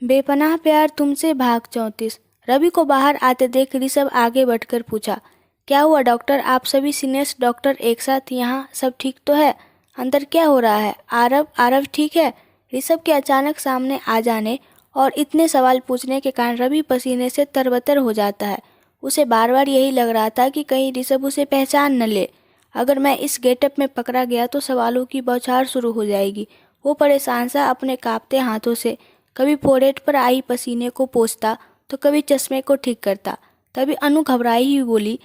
बेपनाह प्यार तुमसे भाग 34। रवि को बाहर आते देख ऋषभ आगे बढ़कर पूछा, क्या हुआ डॉक्टर? आप सभी सीनियर्स डॉक्टर एक साथ यहाँ, सब ठीक तो है? अंदर क्या हो रहा है? आरव आरव ठीक है? ऋषभ के अचानक सामने आ जाने और इतने सवाल पूछने के कारण रवि पसीने से तरबतर हो जाता है। उसे बार बार यही लग रहा था कि कहीं ऋषभ उसे पहचान न ले। अगर मैं इस गेटअप में पकड़ा गया तो सवालों की बौछार शुरू हो जाएगी। वो परेशान सा अपने कांपते हाथों से कभी फोrehead पर आई पसीने को पोंछता तो कभी चश्मे को ठीक करता। तभी अनु घबराई हुई बोली,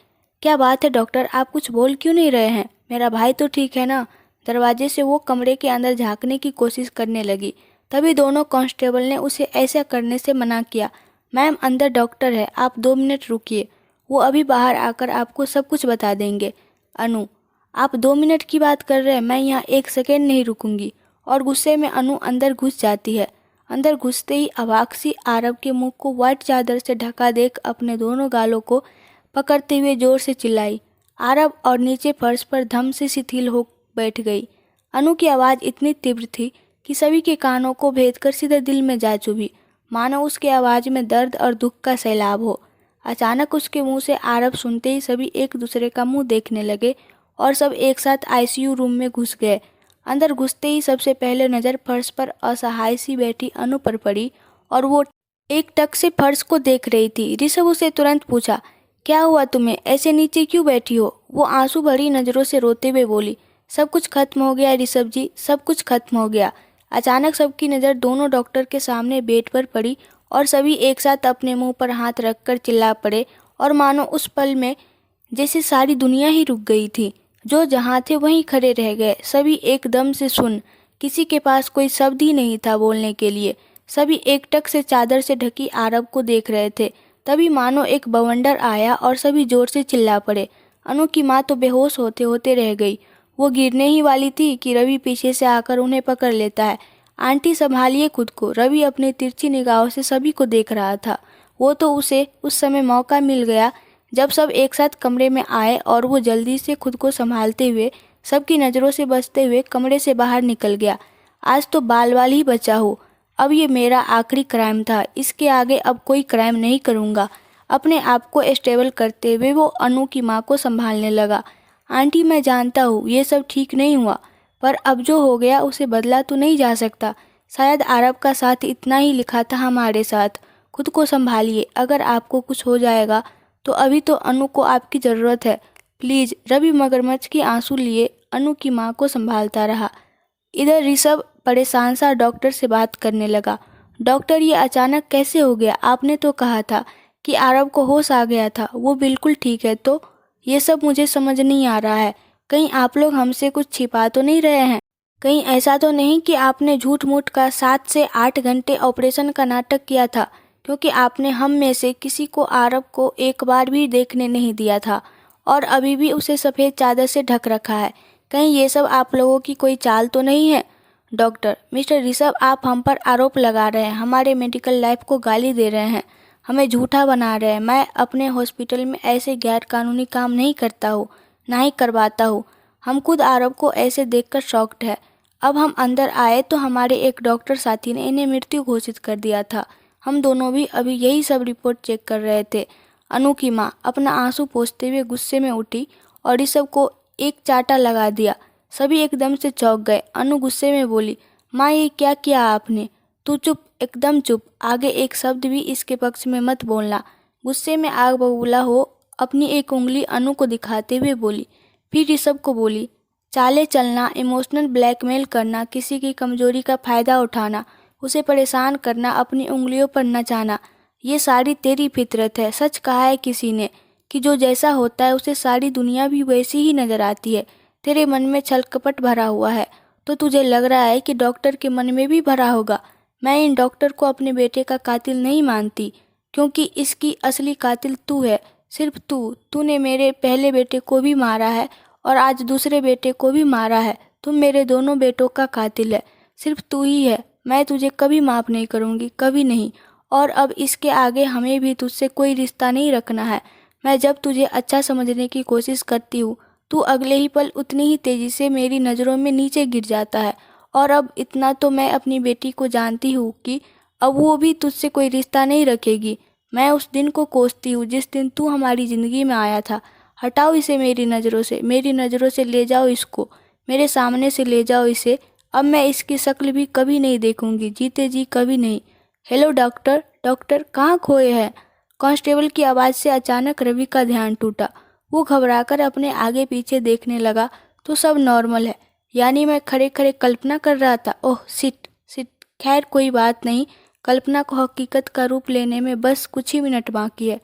क्या बात है डॉक्टर, आप कुछ बोल क्यों नहीं रहे हैं? मेरा भाई तो ठीक है ना? दरवाजे से वो कमरे के अंदर झांकने की कोशिश करने लगी। तभी दोनों कांस्टेबल ने उसे ऐसा करने से मना किया। मैम अंदर डॉक्टर है, आप 2 मिनट रुकिए, वो अभी बाहर आकर आपको सब कुछ बता देंगे। अनु, आप 2 मिनट की बात कर रहे हैं, मैं यहाँ 1 सेकेंड नहीं रुकूंगी। और गुस्से में अनु अंदर घुस जाती है। अंदर घुसते ही अवाक सी आरव के मुंह को व्हाइट चादर से ढका देख अपने दोनों गालों को पकड़ते हुए जोर से चिल्लाई। आरव और नीचे फर्श पर धम से शिथिल हो बैठ गई। अनु की आवाज़ इतनी तीव्र थी कि सभी के कानों को भेदकर सीधे दिल में जा चुभी, मानो उसके आवाज़ में दर्द और दुख का सैलाब हो। अचानक उसके मुंह से आरव सुनते ही सभी एक दूसरे का मुंह देखने लगे और सब एक साथ आईसीयू रूम में घुस गए। अंदर घुसते ही सबसे पहले नज़र फर्श पर असहाय सी बैठी अनु पर पड़ी और वो एक टक से फर्श को देख रही थी। ऋषभ उसे तुरंत पूछा, क्या हुआ तुम्हें, ऐसे नीचे क्यों बैठी हो? वो आंसू भरी नज़रों से रोते हुए बोली, सब कुछ खत्म हो गया ऋषभ जी, सब कुछ खत्म हो गया। अचानक सबकी नज़र दोनों डॉक्टर के सामने बेड पर पड़ी और सभी एक साथ अपने मुंह पर हाथ रखकर चिल्ला पड़े और मानो उस पल में जैसे सारी दुनिया ही रुक गई थी। जो जहाँ थे वहीं खड़े रह गए, सभी एकदम से सुन। किसी के पास कोई शब्द ही नहीं था बोलने के लिए। सभी एकटक से चादर से ढकी आरव को देख रहे थे। तभी मानो एक बवंडर आया और सभी जोर से चिल्ला पड़े। अनु की माँ तो बेहोश होते होते रह गई। वो गिरने ही वाली थी कि रवि पीछे से आकर उन्हें पकड़ लेता है। आंटी संभालिए खुद को। रवि अपनी तिरछी निगाहों से सभी को देख रहा था। वो तो उसे उस समय मौका मिल गया जब सब एक साथ कमरे में आए और वो जल्दी से खुद को संभालते हुए सबकी नज़रों से बचते हुए कमरे से बाहर निकल गया। आज तो बाल बाल ही बचा हो। अब ये मेरा आखिरी क्राइम था, इसके आगे अब कोई क्राइम नहीं करूँगा। अपने आप को स्टेबल करते हुए वो अनु की माँ को संभालने लगा। आंटी मैं जानता हूँ ये सब ठीक नहीं हुआ, पर अब जो हो गया उसे बदला तो नहीं जा सकता। शायद आरव का साथ इतना ही लिखा था हमारे साथ। खुद को संभालिए, अगर आपको कुछ हो जाएगा तो अभी तो अनु को आपकी ज़रूरत है। प्लीज़। रवि मगरमच्छ के आंसू लिए अनु की माँ को संभालता रहा। इधर ऋषभ परेशान सा डॉक्टर से बात करने लगा। डॉक्टर ये अचानक कैसे हो गया? आपने तो कहा था कि आरव को होश आ गया था, वो बिल्कुल ठीक है। तो ये सब मुझे समझ नहीं आ रहा है। कहीं आप लोग हमसे कुछ छिपा तो नहीं रहे हैं? कहीं ऐसा तो नहीं कि आपने झूठ मूठ का 7 से 8 घंटे ऑपरेशन का नाटक किया था? क्योंकि आपने हम में से किसी को आरव को एक बार भी देखने नहीं दिया था और अभी भी उसे सफ़ेद चादर से ढक रखा है। कहीं ये सब आप लोगों की कोई चाल तो नहीं है? डॉक्टर, मिस्टर ऋषभ आप हम पर आरोप लगा रहे हैं, हमारे मेडिकल लाइफ को गाली दे रहे हैं, हमें झूठा बना रहे हैं। मैं अपने हॉस्पिटल में ऐसे गैर कानूनी काम नहीं करता हूँ, ना ही करवाता हूँ। हम खुद आरव को ऐसे देखकर शॉक्ड है। अब हम अंदर आए तो हमारे एक डॉक्टर साथी ने इन्हें मृत्यु घोषित कर दिया था। हम दोनों भी अभी यही सब रिपोर्ट चेक कर रहे थे। अनु की माँ अपना आंसू पोंछते हुए गुस्से में उठी और ऋषभ को एक चाटा लगा दिया। सभी एकदम से चौंक गए। अनु गुस्से में बोली, माँ ये क्या किया आपने? तू चुप, एकदम चुप, आगे एक शब्द भी इसके पक्ष में मत बोलना। गुस्से में आग बबूला हो अपनी एक उंगली अनु को दिखाते हुए बोली। फिर ऋषभ को बोली, चाले चलना, इमोशनल ब्लैकमेल करना, किसी की कमजोरी का फ़ायदा उठाना, उसे परेशान करना, अपनी उंगलियों पर नचाना, ये सारी तेरी फितरत है। सच कहा है किसी ने कि जो जैसा होता है उसे सारी दुनिया भी वैसी ही नज़र आती है। तेरे मन में छल कपट भरा हुआ है तो तुझे लग रहा है कि डॉक्टर के मन में भी भरा होगा। मैं इन डॉक्टर को अपने बेटे का कातिल नहीं मानती, क्योंकि इसकी असली कातिल तू है, सिर्फ तू। तूने मेरे पहले बेटे को भी मारा है और आज दूसरे बेटे को भी मारा है। तुम मेरे दोनों बेटों का कातिल है, सिर्फ तू ही है। मैं तुझे कभी माफ़ नहीं करूँगी, कभी नहीं। और अब इसके आगे हमें भी तुझसे कोई रिश्ता नहीं रखना है। मैं जब तुझे अच्छा समझने की कोशिश करती हूँ, तू अगले ही पल उतनी ही तेज़ी से मेरी नज़रों में नीचे गिर जाता है। और अब इतना तो मैं अपनी बेटी को जानती हूँ कि अब वो भी तुझसे कोई रिश्ता नहीं रखेगी। मैं उस दिन को कोसती हूँ जिस दिन तू हमारी ज़िंदगी में आया था। हटाओ इसे मेरी नज़रों से ले जाओ इसको, मेरे सामने से ले जाओ इसे। अब मैं इसकी शक्ल भी कभी नहीं देखूंगी, जीते जी कभी नहीं। हेलो डॉक्टर, डॉक्टर कहाँ खोए हैं? कांस्टेबल की आवाज़ से अचानक रवि का ध्यान टूटा। वो घबराकर अपने आगे पीछे देखने लगा तो सब नॉर्मल है। यानी मैं खड़े खड़े कल्पना कर रहा था। ओह सिट सिट, खैर कोई बात नहीं। कल्पना को हकीकत का रूप लेने में बस कुछ ही मिनट बाकी है।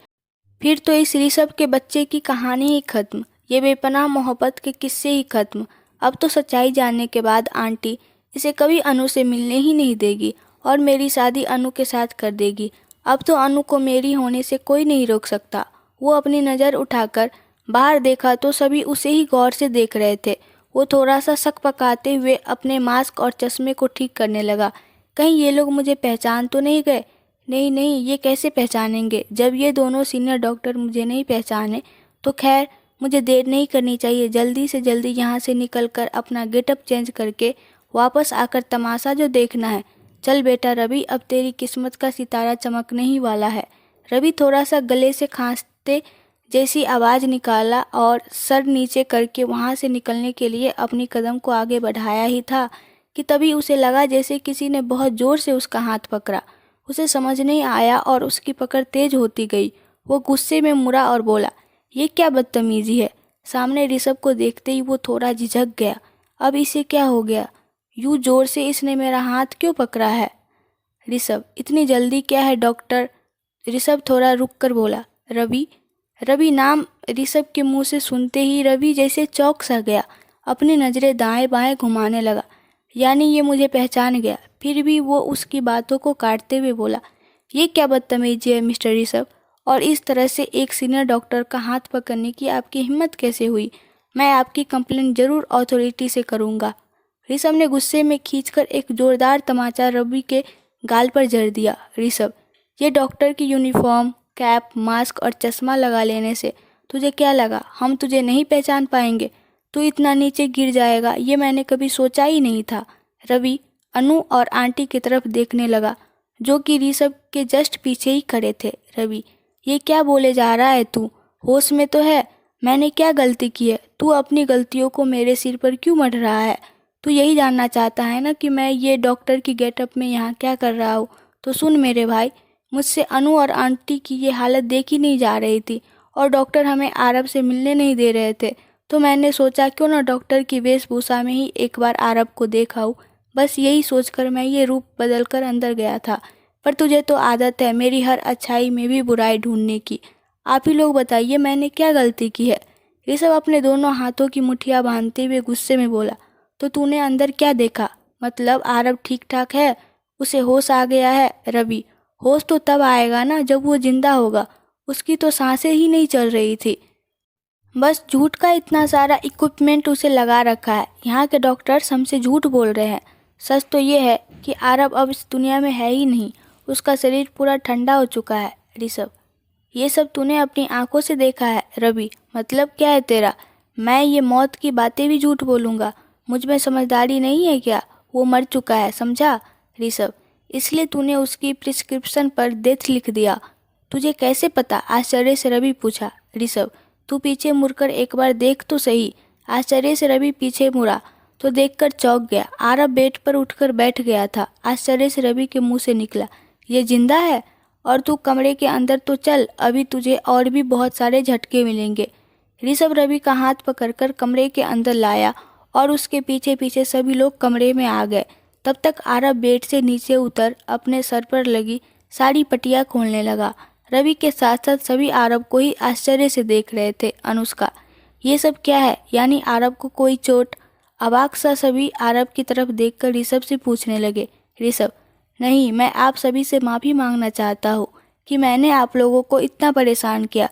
फिर तो इस ऋषभ के बच्चे की कहानी ही खत्म, ये बेपनाह मोहब्बत के किस्से ही खत्म। अब तो सच्चाई जानने के बाद आंटी इसे कभी अनु से मिलने ही नहीं देगी और मेरी शादी अनु के साथ कर देगी। अब तो अनु को मेरी होने से कोई नहीं रोक सकता। वो अपनी नज़र उठाकर बाहर देखा तो सभी उसे ही गौर से देख रहे थे। वो थोड़ा सा शक पकाते हुए अपने मास्क और चश्मे को ठीक करने लगा। कहीं ये लोग मुझे पहचान तो नहीं गए? नहीं नहीं, ये कैसे पहचानेंगे जब ये दोनों सीनियर डॉक्टर मुझे नहीं पहचाने। तो खैर मुझे देर नहीं करनी चाहिए, जल्दी से जल्दी यहाँ से निकलकर अपना गेटअप चेंज करके वापस आकर तमाशा जो देखना है। चल बेटा रवि, अब तेरी किस्मत का सितारा चमकने ही वाला है। रवि थोड़ा सा गले से खांसते जैसी आवाज़ निकाला और सर नीचे करके वहाँ से निकलने के लिए अपनी कदम को आगे बढ़ाया ही था कि तभी उसे लगा जैसे किसी ने बहुत ज़ोर से उसका हाथ पकड़ा। उसे समझ नहीं आया और उसकी पकड़ तेज होती गई। वो गुस्से में मुड़ा और बोला, ये क्या बदतमीजी है? सामने ऋषभ को देखते ही वो थोड़ा झिझक गया। अब इसे क्या हो गया? यूँ जोर से इसने मेरा हाथ क्यों पकड़ा है? ऋषभ, इतनी जल्दी क्या है डॉक्टर? ऋषभ थोड़ा रुक कर बोला। रवि। रवि नाम ऋषभ के मुंह से सुनते ही रवि जैसे चौंक सा गया। अपनी नज़रें दाएं बाएं घुमाने लगा। यानी ये मुझे पहचान गया? फिर भी वो उसकी बातों को काटते हुए बोला, ये क्या बदतमीजी है मिस्टर ऋषभ? और इस तरह से एक सीनियर डॉक्टर का हाथ पकड़ने की आपकी हिम्मत कैसे हुई? मैं आपकी कंप्लेंट जरूर अथॉरिटी से करूँगा। ऋषभ ने गुस्से में खींचकर एक जोरदार तमाचा रवि के गाल पर जड़ दिया। ऋषभ, ये डॉक्टर की यूनिफॉर्म, कैप, मास्क और चश्मा लगा लेने से तुझे क्या लगा हम तुझे नहीं पहचान पाएंगे? तू इतना नीचे गिर जाएगा ये मैंने कभी सोचा ही नहीं था। रवि अनु और आंटी की तरफ देखने लगा जो कि ऋषभ के जस्ट पीछे ही खड़े थे। रवि, ये क्या बोले जा रहा है तू? होश में तो है? मैंने क्या गलती की है? तू अपनी गलतियों को मेरे सिर पर क्यों मढ़ रहा है? तू यही जानना चाहता है ना कि मैं ये डॉक्टर की गेटअप में यहाँ क्या कर रहा हूँ? तो सुन मेरे भाई, मुझसे अनु और आंटी की ये हालत देखी नहीं जा रही थी और डॉक्टर हमें आरब से मिलने नहीं दे रहे थे। तो मैंने सोचा क्यों ना डॉक्टर की वेशभूषा में ही एक बार आरब को देखाऊं। बस यही सोचकर मैं ये रूप बदलकर अंदर गया था। पर तुझे तो आदत है मेरी हर अच्छाई में भी बुराई ढूंढने की। आप ही लोग बताइए मैंने क्या गलती की है? ऋषभ अपने दोनों हाथों की मुठ्ठियां बांधते हुए गुस्से में बोला। तो तूने अंदर क्या देखा? मतलब आरब ठीक ठाक है? उसे होश आ गया है? रवि, होश तो तब आएगा ना जब वो जिंदा होगा। उसकी तो सांसें ही नहीं चल रही थी। बस झूठ का इतना सारा इक्विपमेंट उसे लगा रखा है। यहाँ के डॉक्टर्स हमसे झूठ बोल रहे हैं। सच तो ये है कि आरब अब इस दुनिया में है ही नहीं। उसका शरीर पूरा ठंडा हो चुका है। ऋषभ, ये सब तूने अपनी आंखों से देखा है? रवि, मतलब क्या है तेरा? मैं ये मौत की बातें भी झूठ बोलूँगा? मुझ में समझदारी नहीं है क्या? वो मर चुका है, समझा? ऋषभ, इसलिए तूने उसकी प्रिस्क्रिप्शन पर डेथ लिख दिया? तुझे कैसे पता? आश्चर्य से रवि पूछा। ऋषभ, तू पीछे मुड़कर एक बार देख तो सही। आश्चर्य से रवि पीछे मुड़ा तो देखकर चौंक गया। आरब बेड पर उठकर बैठ गया था। आश्चर्य से रवि के मुंह से निकला, ये जिंदा है? और तू कमरे के अंदर तो चल, अभी तुझे और भी बहुत सारे झटके मिलेंगे। ऋषभ रवि का हाथ पकड़कर कमरे के अंदर लाया और उसके पीछे पीछे सभी लोग कमरे में आ गए। तब तक आरब बेड से नीचे उतर अपने सर पर लगी सारी पट्टियाँ खोलने लगा। रवि के साथ साथ सभी आरब को ही आश्चर्य से देख रहे थे। अनुष्का, ये सब क्या है? यानी आरब को कोई चोट? अवाक सा सभी आरब की तरफ देखकर ऋषभ से पूछने लगे। ऋषभ, नहीं, मैं आप सभी से माफ़ी मांगना चाहता हूँ कि मैंने आप लोगों को इतना परेशान किया।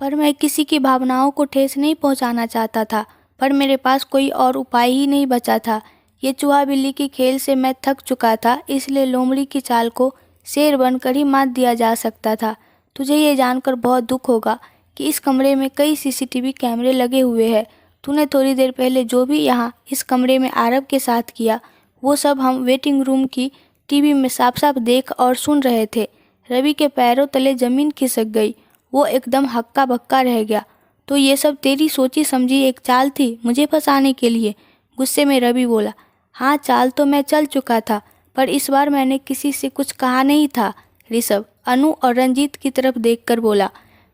पर मैं किसी की भावनाओं को ठेस नहीं पहुँचाना चाहता था, पर मेरे पास कोई और उपाय ही नहीं बचा था। ये चूहा बिल्ली के खेल से मैं थक चुका था, इसलिए लोमड़ी की चाल को शेर बनकर ही मात दिया जा सकता था। तुझे ये जानकर बहुत दुख होगा कि इस कमरे में कई सीसीटीवी कैमरे लगे हुए हैं। तूने थोड़ी देर पहले जो भी यहाँ इस कमरे में आरब के साथ किया वो सब हम वेटिंग रूम की टीवी में साफ साफ देख और सुन रहे थे। रवि के पैरों तले जमीन खिसक गई। वो एकदम हक्का बक्का रह गया। तो ये सब तेरी सोची समझी एक चाल थी मुझे फंसाने के लिए? गुस्से में रवि बोला। हाँ, चाल तो मैं चल चुका था, पर इस बार मैंने किसी से कुछ कहा नहीं था। ऋषभ अनु और रंजीत की तरफ देखकर बोला।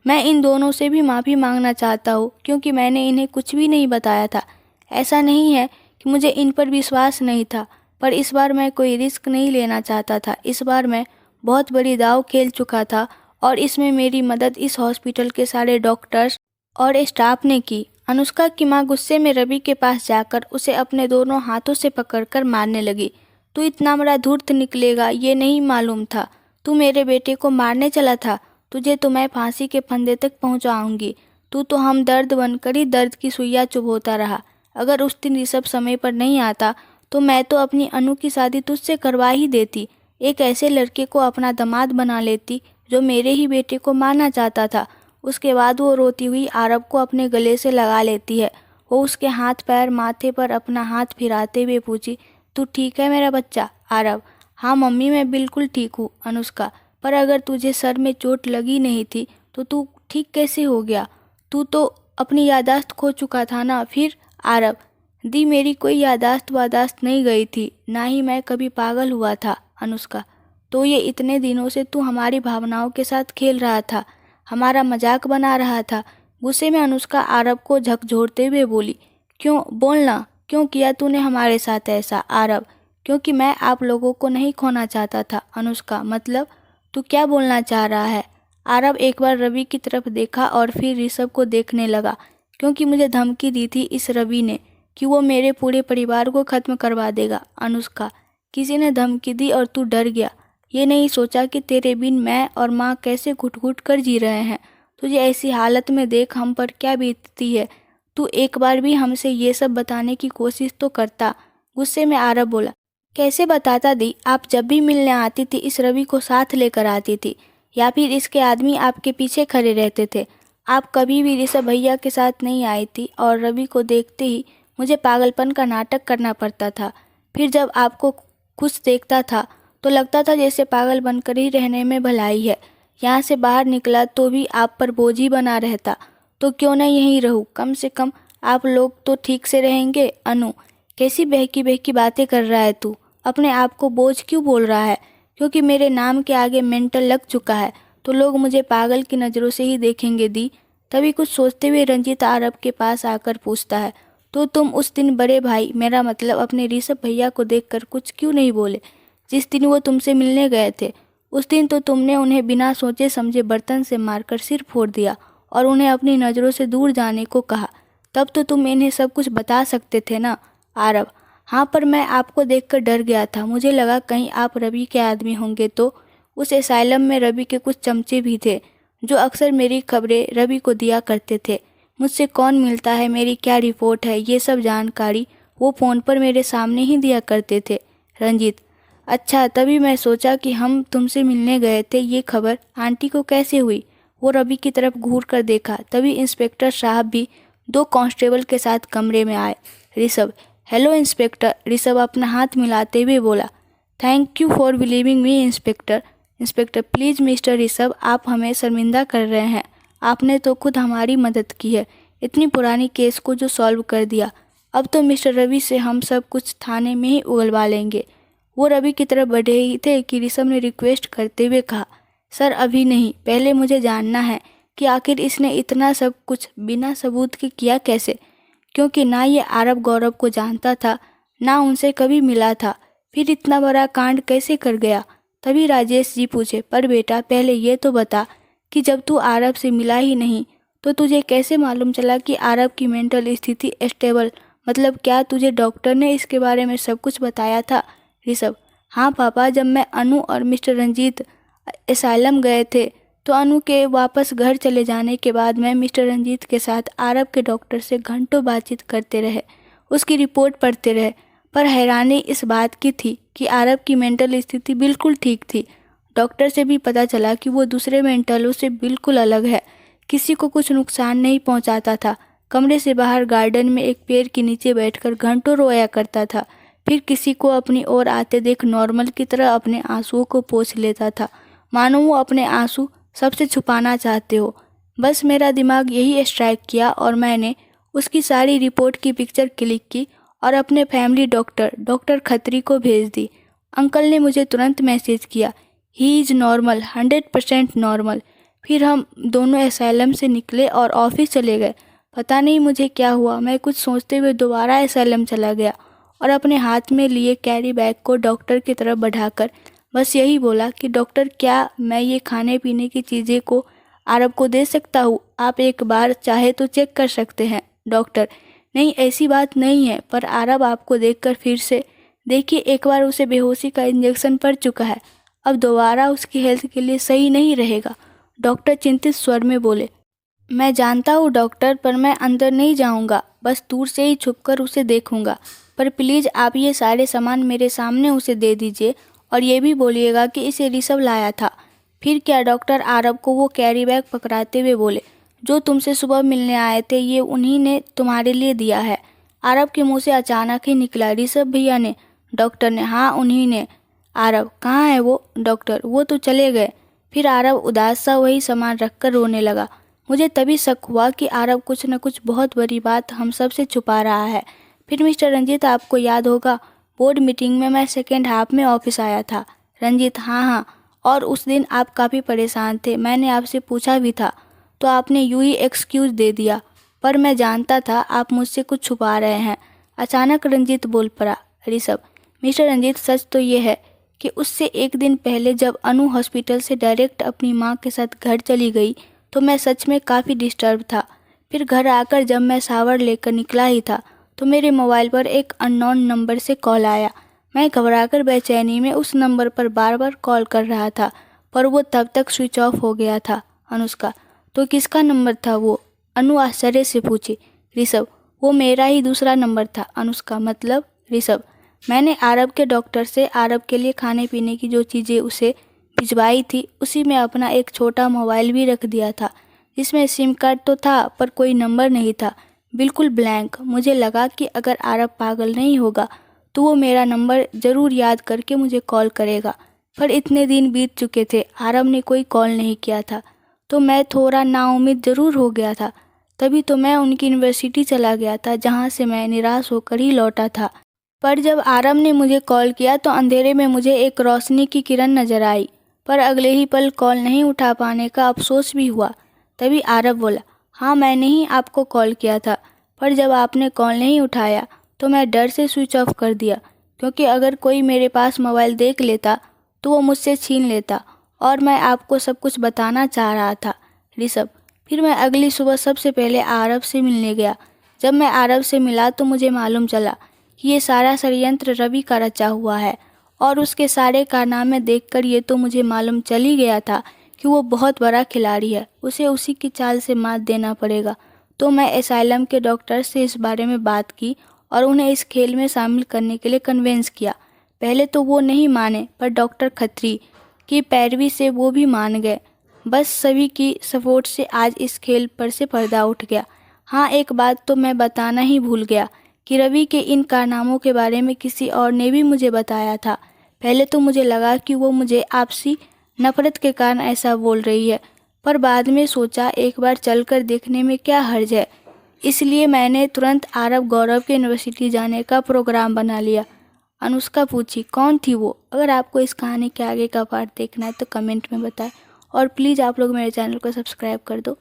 मैं इन दोनों से भी माफ़ी मांगना चाहता हूँ, क्योंकि मैंने इन्हें कुछ भी नहीं बताया था। ऐसा नहीं है कि मुझे इन पर विश्वास नहीं था, पर इस बार मैं कोई रिस्क नहीं लेना चाहता था। इस बार मैं बहुत बड़ी दाव खेल चुका था और इसमें मेरी मदद इस हॉस्पिटल के सारे डॉक्टर्स और स्टाफ ने की। अनुष्का की माँ गुस्से में रवि के पास जाकर उसे अपने दोनों हाथों से पकड़कर मारने लगी। तू इतना बड़ा धूर्त निकलेगा ये नहीं मालूम था। तू मेरे बेटे को मारने चला था। तुझे तो मैं फांसी के फंदे तक पहुंचाऊंगी। तू तो हमदर्द बनकर ही दर्द की सुइयां चुभोता रहा। अगर उस दिन ऋषभ समय पर नहीं आता तो मैं तो अपनी अनु की शादी तुझसे करवा ही देती। एक ऐसे लड़के को अपना दामाद बना लेती जो मेरे ही बेटे को मारना चाहता था। उसके बाद वो रोती हुई आरव को अपने गले से लगा लेती है। वो उसके हाथ पैर माथे पर अपना हाथ फिराते हुए पूछी, तू ठीक है मेरा बच्चा? आरव, हाँ मम्मी मैं बिल्कुल ठीक हूँ। अनुष्का, पर अगर तुझे सर में चोट लगी नहीं थी तो तू ठीक कैसे हो गया? तू तो अपनी यादाश्त खो चुका था ना। फिर आरव, दी मेरी कोई यादाश्त वादाश्त नहीं गई थी, ना ही मैं कभी पागल हुआ था। अनुष्का, तो ये इतने दिनों से तू हमारी भावनाओं के साथ खेल रहा था, हमारा मजाक बना रहा था। गुस्से में अनुष्का आरव को झकझोरते हुए बोली। क्यों, बोलना, क्यों किया तूने हमारे साथ ऐसा? आरव, क्योंकि मैं आप लोगों को नहीं खोना चाहता था। अनुष्का, मतलब तू क्या बोलना चाह रहा है? आरव एक बार रवि की तरफ देखा और फिर ऋषभ को देखने लगा। क्योंकि मुझे धमकी दी थी इस रवि ने कि वो मेरे पूरे परिवार को ख़त्म करवा देगा। अनुष्का, किसी ने धमकी दी और तू डर गया? ये नहीं सोचा कि तेरे बिन मैं और माँ कैसे घुट घुट कर जी रहे हैं? तुझे ऐसी हालत में देख हम पर क्या बीतती है। तू एक बार भी हमसे ये सब बताने की कोशिश तो करता। गुस्से में आरव बोला। कैसे बताता दी? आप जब भी मिलने आती थी इस रवि को साथ लेकर आती थी, या फिर इसके आदमी आपके पीछे खड़े रहते थे। आप कभी भी ऋषभ भैया के साथ नहीं आई थी और रवि को देखते ही मुझे पागलपन का नाटक करना पड़ता था। फिर जब आपको खुश देखता था तो लगता था जैसे पागल बनकर ही रहने में भलाई है। यहाँ से बाहर निकला तो भी आप पर बोझ ही बना रहता। तो क्यों न यहीं रहूँ? कम से कम आप लोग तो ठीक से रहेंगे। अनु, कैसी बहकी बहकी बातें कर रहा है तू? अपने आप को बोझ क्यों बोल रहा है? क्योंकि मेरे नाम के आगे मेंटल लग चुका है तो लोग मुझे पागल की नज़रों से ही देखेंगे दी। तभी कुछ सोचते हुए रंजीत आरव के पास आकर पूछता है, तो तुम उस दिन बड़े भाई, मेरा मतलब अपने ऋषभ भैया को देखकर कुछ क्यों नहीं बोले? जिस दिन वो तुमसे मिलने गए थे उस दिन तो तुमने उन्हें बिना सोचे समझे बर्तन से मारकर सिर फोड़ दिया और उन्हें अपनी नज़रों से दूर जाने को कहा। तब तो तुम इन्हें सब कुछ बता सकते थे ना? आरव, हाँ, पर मैं आपको देखकर डर गया था। मुझे लगा कहीं आप रवि के आदमी होंगे। तो उस एसाइलम में रवि के कुछ चमचे भी थे जो अक्सर मेरी खबरें रवि को दिया करते थे। मुझसे कौन मिलता है, मेरी क्या रिपोर्ट है, ये सब जानकारी वो फ़ोन पर मेरे सामने ही दिया करते थे। रंजीत, अच्छा, तभी मैं सोचा कि हम तुमसे मिलने गए थे। ये खबर आंटी को कैसे हुई? वो रवि की तरफ घूर कर देखा। तभी इंस्पेक्टर साहब भी 2 कांस्टेबल के साथ कमरे में आए। Rishabh, hello inspector. ऋषभ अपना हाथ मिलाते हुए बोला। Thank you for believing me inspector. Inspector, please mister Rishabh, आप हमें शर्मिंदा कर रहे हैं। आपने तो खुद हमारी मदद की है, इतनी पुरानी केस को जो सॉल्व कर दिया। अब तो मिस्टर रवि से हम सब कुछ थाने में ही उगलवा लेंगे। वो रवि की तरफ बढ़े ही थे कि ऋषभ ने रिक्वेस्ट करते हुए कहा, सर अभी नहीं, पहले मुझे जानना है कि आखिर इसने इतना सब कुछ बिना सबूत के किया कैसे? क्योंकि ना ये आरव गौरव को जानता था, ना उनसे कभी मिला था। फिर इतना बड़ा कांड कैसे कर गया? तभी राजेश जी पूछे, पर बेटा पहले ये तो बता कि जब तू आरव से मिला ही नहीं तो तुझे कैसे मालूम चला कि आरव की मेंटल स्थिति स्टेबल? मतलब क्या तुझे डॉक्टर ने इसके बारे में सब कुछ बताया था? ऋषभ, हाँ पापा, जब मैं अनु और मिस्टर रंजीत एसाइलम गए थे तो अनु के वापस घर चले जाने के बाद मैं मिस्टर रंजीत के साथ आरव के डॉक्टर से घंटों बातचीत करते रहे, उसकी रिपोर्ट पढ़ते रहे। पर हैरानी इस बात की थी कि आरव की मेंटल स्थिति बिल्कुल ठीक थी। डॉक्टर से भी पता चला कि वो दूसरे मेंटलों से बिल्कुल अलग है, किसी को कुछ नुकसान नहीं पहुंचाता था। कमरे से बाहर गार्डन में एक पेड़ के नीचे बैठकर घंटों रोया करता था। फिर फिर किसी को अपनी ओर आते देख नॉर्मल की तरह अपने आंसुओं को पोंछ लेता था, मानो वो अपने आंसू सबसे छुपाना चाहते हो। बस मेरा दिमाग यही स्ट्राइक किया और मैंने उसकी सारी रिपोर्ट की पिक्चर क्लिक की और अपने फैमिली डॉक्टर खत्री को भेज दी। अंकल ने मुझे तुरंत मैसेज किया, ही इज़ नॉर्मल, 100% नॉर्मल। फिर हम दोनों एसाइलम से निकले और ऑफिस चले गए। पता नहीं मुझे क्या हुआ, मैं कुछ सोचते हुए दोबारा एसाइलम चला गया और अपने हाथ में लिए कैरी बैग को डॉक्टर की तरफ बढ़ाकर बस यही बोला कि डॉक्टर, क्या मैं ये खाने पीने की चीज़ें को आरब को दे सकता हूँ? आप एक बार चाहे तो चेक कर सकते हैं। डॉक्टर, नहीं ऐसी बात नहीं है, पर आरब आपको देखकर फिर से देखिए, एक बार उसे बेहोशी का इंजेक्शन पड़ चुका है, अब दोबारा उसकी हेल्थ के लिए सही नहीं रहेगा। डॉक्टर चिंतित स्वर में बोले, मैं जानता हूँ डॉक्टर, पर मैं अंदर नहीं जाऊँगा, बस दूर से ही छुपकर उसे देखूँगा। पर प्लीज़ आप ये सारे सामान मेरे सामने उसे दे दीजिए और ये भी बोलिएगा कि इसे ऋषभ लाया था। फिर क्या? डॉक्टर आरब को वो कैरी बैग पकड़ाते हुए बोले, जो तुमसे सुबह मिलने आए थे, ये उन्हीं ने तुम्हारे लिए दिया है। आरब के मुंह से अचानक ही निकला, ऋषभ भैया ने? डॉक्टर ने, हाँ उन्हीं ने। आरब, कहाँ है वो? डॉक्टर, वो तो चले गए। फिर आरब उदास सा वही सामान रखकर रोने लगा। मुझे तभी शक हुआ कि आरब कुछ न कुछ बहुत बड़ी बात हम सब से छुपा रहा है। फिर मिस्टर रंजीत, आपको याद होगा बोर्ड मीटिंग में मैं सेकेंड हाफ में ऑफिस आया था। रंजीत, हाँ हाँ, और उस दिन आप काफ़ी परेशान थे, मैंने आपसे पूछा भी था तो आपने यूं ही एक्सक्यूज़ दे दिया, पर मैं जानता था आप मुझसे कुछ छुपा रहे हैं। अचानक रंजीत बोल पड़ा, ऋषभ। मिस्टर रंजीत, सच तो ये है कि उससे एक दिन पहले जब अनु हॉस्पिटल से डायरेक्ट अपनी माँ के साथ घर चली गई तो मैं सच में काफ़ी डिस्टर्ब था। फिर घर आकर जब मैं शावर लेकर निकला ही था तो मेरे मोबाइल पर एक अननोन नंबर से कॉल आया। मैं घबराकर बेचैनी में उस नंबर पर बार बार कॉल कर रहा था, पर वो तब तक स्विच ऑफ हो गया था। अनुष्का, तो किसका नंबर था वो? अनु आश्चर्य से पूछी। ऋषभ, वो मेरा ही दूसरा नंबर था। अनुष्का, मतलब? ऋषभ, मैंने आरब के डॉक्टर से आरब के लिए खाने पीने की जो चीज़ें उसे भिजवाई थी उसी में अपना एक छोटा मोबाइल भी रख दिया था, जिसमें सिम कार्ड तो था पर कोई नंबर नहीं था, बिल्कुल ब्लैंक। मुझे लगा कि अगर आरब पागल नहीं होगा तो वो मेरा नंबर ज़रूर याद करके मुझे कॉल करेगा। पर इतने दिन बीत चुके थे, आरब ने कोई कॉल नहीं किया था, तो मैं थोड़ा नाउम्मीद ज़रूर हो गया था। तभी तो मैं उनकी यूनिवर्सिटी चला गया था, जहाँ से मैं निराश होकर ही लौटा था। पर जब आरब ने मुझे कॉल किया तो अंधेरे में मुझे एक रोशनी की किरण नज़र आई, पर अगले ही पल कॉल नहीं उठा पाने का अफसोस भी हुआ। तभी आरब बोला, हाँ मैंने ही आपको कॉल किया था, पर जब आपने कॉल नहीं उठाया तो मैं डर से स्विच ऑफ कर दिया, क्योंकि अगर कोई मेरे पास मोबाइल देख लेता तो वो मुझसे छीन लेता, और मैं आपको सब कुछ बताना चाह रहा था। ऋषभ, फिर मैं अगली सुबह सबसे पहले आरब से मिलने गया। जब मैं आरब से मिला तो मुझे मालूम चला कि ये सारा षड्यंत्र रवि का रचा हुआ है, और उसके सारे कारनामे देखकर ये तो मुझे मालूम चल ही गया था कि वो बहुत बड़ा खिलाड़ी है, उसे उसी की चाल से मात देना पड़ेगा। तो मैं एसाइलम के डॉक्टर से इस बारे में बात की और उन्हें इस खेल में शामिल करने के लिए कन्विंस किया। पहले तो वो नहीं माने, पर डॉक्टर खत्री की पैरवी से वो भी मान गए। बस सभी की सपोर्ट से आज इस खेल पर से पर्दा उठ गया। हाँ, एक बात तो मैं बताना ही भूल गया कि रवि के इन कारनामों के बारे में किसी और ने भी मुझे बताया था। पहले तो मुझे लगा कि वो मुझे आपसी नफरत के कारण ऐसा बोल रही है, पर बाद में सोचा एक बार चलकर देखने में क्या हर्ज है। इसलिए मैंने तुरंत आरब गौरव के यूनिवर्सिटी जाने का प्रोग्राम बना लिया। अनुष्का पूछी, कौन थी वो? अगर आपको इस कहानी के आगे का पार्ट देखना है तो कमेंट में बताएं, और प्लीज़ आप लोग मेरे चैनल को सब्सक्राइब कर दो।